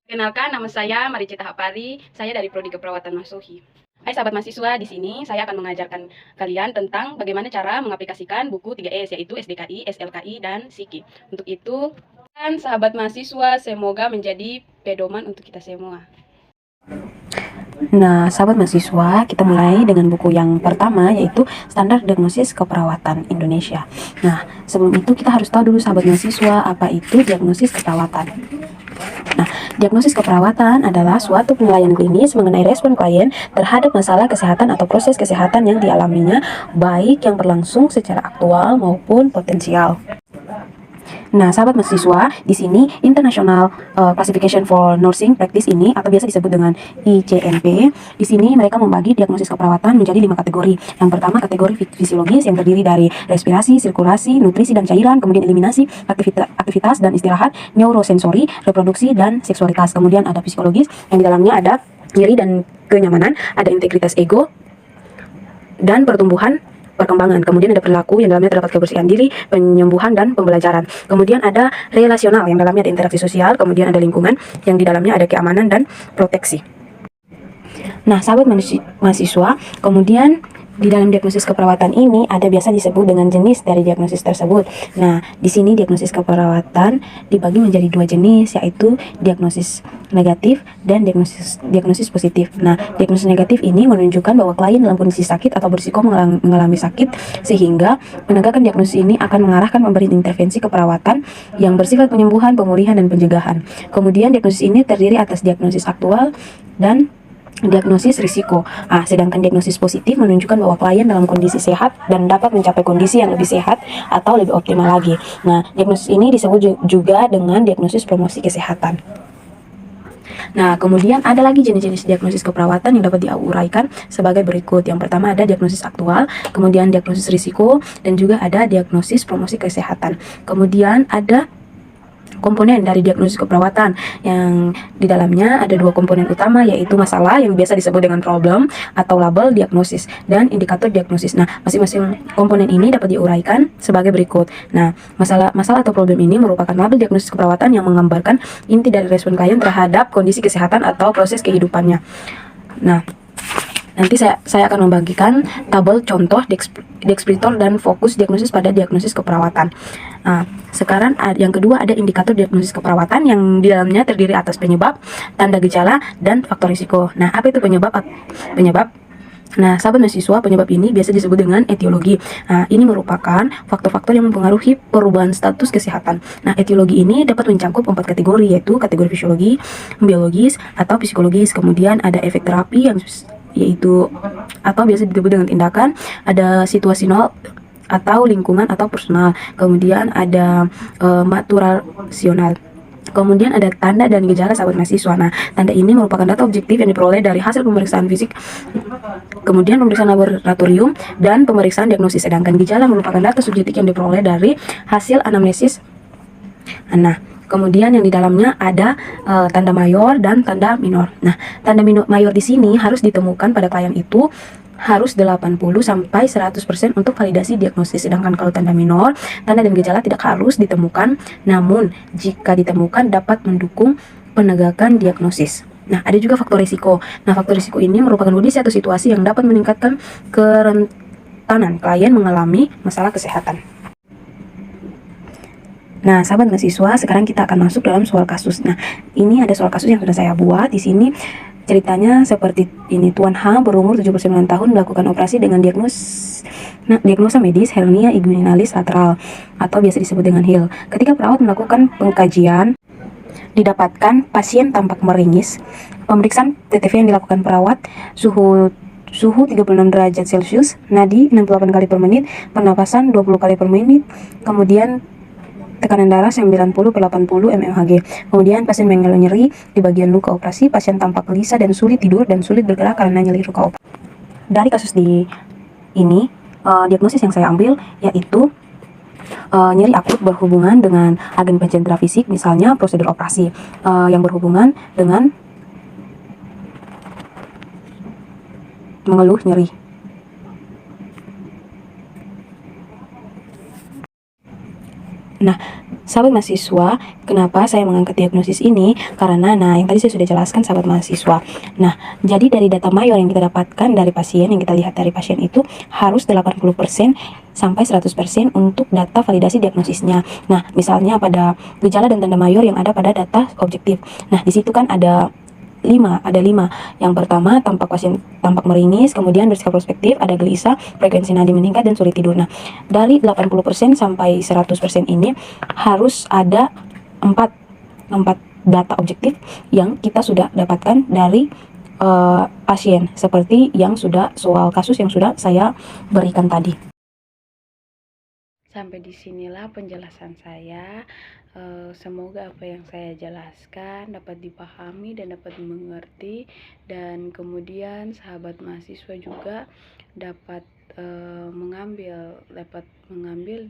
Kenalkan, nama saya Maricita Hapari, saya dari Prodi Keperawatan Masuhi. Hai sahabat mahasiswa, di sini saya akan mengajarkan kalian tentang bagaimana cara mengaplikasikan buku 3S, yaitu SDKI, SLKI, dan SIKI. Untuk itu, sahabat mahasiswa, semoga menjadi pedoman untuk kita semua. Nah, sahabat mahasiswa, kita mulai dengan buku yang pertama, yaitu Standar Diagnosis Keperawatan Indonesia. Nah, sebelum itu kita harus tahu dulu sahabat mahasiswa, apa itu diagnosis keperawatan. Nah, diagnosis keperawatan adalah suatu penilaian klinis mengenai respon klien terhadap masalah kesehatan atau proses kesehatan yang dialaminya, baik yang berlangsung secara aktual maupun potensial. Nah, sahabat mahasiswa, di sini International Classification for Nursing Practice ini, atau biasa disebut dengan ICNP, di sini mereka membagi diagnosis keperawatan menjadi 5 kategori. Yang pertama, kategori fisiologis yang terdiri dari respirasi, sirkulasi, nutrisi dan cairan, kemudian eliminasi, aktivitas dan istirahat, neurosensori, reproduksi, dan seksualitas. Kemudian ada psikologis yang di dalamnya ada nyeri dan kenyamanan, ada integritas ego, dan perkembangan. Kemudian ada perilaku yang dalamnya terdapat kebersihan diri, penyembuhan, dan pembelajaran. Kemudian ada relasional yang dalamnya ada interaksi sosial. Kemudian ada lingkungan yang di dalamnya ada keamanan dan proteksi. Nah, sahabat mahasiswa, kemudian di dalam diagnosis keperawatan ini ada biasa disebut dengan jenis dari diagnosis tersebut. Nah, di sini diagnosis keperawatan dibagi menjadi 2 jenis, yaitu diagnosis negatif dan diagnosis positif. Nah, diagnosis negatif ini menunjukkan bahwa klien dalam kondisi sakit atau berisiko mengalami sakit, sehingga penegakan diagnosis ini akan mengarahkan memberi intervensi keperawatan yang bersifat penyembuhan, pemulihan, dan pencegahan. Kemudian diagnosis ini terdiri atas diagnosis aktual dan diagnosis risiko. Sedangkan diagnosis positif menunjukkan bahwa klien dalam kondisi sehat dan dapat mencapai kondisi yang lebih sehat atau lebih optimal lagi. Nah, diagnosis ini disebut juga dengan diagnosis promosi kesehatan. Nah, kemudian ada lagi jenis-jenis diagnosis keperawatan yang dapat diuraikan sebagai berikut. Yang pertama ada diagnosis aktual, kemudian diagnosis risiko, dan juga ada diagnosis promosi kesehatan. Kemudian ada komponen dari diagnosis keperawatan yang di dalamnya ada 2 komponen utama, yaitu masalah yang biasa disebut dengan problem atau label diagnosis, dan indikator diagnosis. Nah, masing-masing komponen ini dapat diuraikan sebagai berikut. Nah, masalah atau problem ini merupakan label diagnosis keperawatan yang menggambarkan inti dari respon klien terhadap kondisi kesehatan atau proses kehidupannya. Nah, nanti saya akan membagikan tabel contoh deskriptor dan fokus diagnosis pada diagnosis keperawatan. Sekarang yang kedua ada indikator diagnosis keperawatan yang di dalamnya terdiri atas penyebab, tanda gejala, dan faktor risiko. Nah, apa itu penyebab? Nah, sahabat mahasiswa, penyebab ini biasa disebut dengan etiologi. Ini merupakan faktor-faktor yang mempengaruhi perubahan status kesehatan. Nah, etiologi ini dapat mencakup 4 kategori, yaitu kategori fisiologi, biologis, atau psikologis. Kemudian ada efek terapi yaitu atau biasa disebut dengan tindakan, ada situasional atau lingkungan atau personal, kemudian ada maturasional. Kemudian ada tanda dan gejala sahabat mahasiswa. Nah, tanda ini merupakan data objektif yang diperoleh dari hasil pemeriksaan fisik, kemudian pemeriksaan laboratorium, dan pemeriksaan diagnosis. Sedangkan gejala merupakan data subjektif yang diperoleh dari hasil anamnesis. Nah, kemudian yang di dalamnya ada tanda mayor dan tanda minor. Nah, tanda mayor di sini harus ditemukan pada klien itu harus 80-100% untuk validasi diagnosis. Sedangkan kalau tanda minor, tanda dan gejala tidak harus ditemukan, namun jika ditemukan dapat mendukung penegakan diagnosis. Nah, ada juga faktor risiko. Nah, faktor risiko ini merupakan kondisi atau situasi yang dapat meningkatkan kerentanan klien mengalami masalah kesehatan. Nah, sahabat mahasiswa, sekarang kita akan masuk dalam soal kasus. Nah, ini ada soal kasus yang sudah saya buat. Di sini ceritanya seperti ini. Tuan H berumur 79 tahun melakukan operasi dengan diagnosa medis hernia inguinalis lateral atau biasa disebut dengan HIL. Ketika perawat melakukan pengkajian, didapatkan pasien tampak meringis. Pemeriksaan TTV yang dilakukan perawat, suhu 36 derajat Celcius, nadi 68 kali per menit, pernapasan 20 kali per menit, kemudian tekanan darah 90/80 mmHg. Kemudian pasien mengeluh nyeri di bagian luka operasi, pasien tampak gelisah dan sulit tidur dan sulit bergerak karena nyeri luka operasi. Dari kasus ini, diagnosis yang saya ambil yaitu nyeri akut berhubungan dengan agen pencendera fisik, misalnya prosedur operasi yang berhubungan dengan mengeluh nyeri. Nah, sahabat mahasiswa, kenapa saya mengangkat diagnosis ini? Karena, yang tadi saya sudah jelaskan sahabat mahasiswa. Nah, jadi dari data mayor yang kita dapatkan dari pasien, yang kita lihat dari pasien itu harus 80% sampai 100% untuk data validasi diagnosisnya. Nah, misalnya pada gejala dan tanda mayor yang ada pada data objektif. Nah, di situ kan ada 5. Yang pertama, pasien tampak meringis, kemudian bersikap prospektif, ada gelisah, frekuensi nadi meningkat, dan sulit tidur. Nah, dari 80% sampai 100% ini harus ada 4 data objektif yang kita sudah dapatkan dari pasien, seperti yang sudah soal kasus yang sudah saya berikan tadi. Sampai disinilah penjelasan saya. Semoga apa yang saya jelaskan dapat dipahami dan dapat dimengerti, dan kemudian sahabat mahasiswa juga dapat mengambil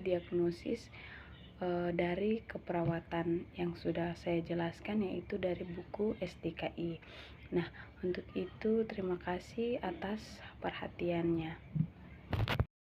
diagnosis dari keperawatan yang sudah saya jelaskan, yaitu dari buku SDKI. Nah, untuk itu terima kasih atas perhatiannya.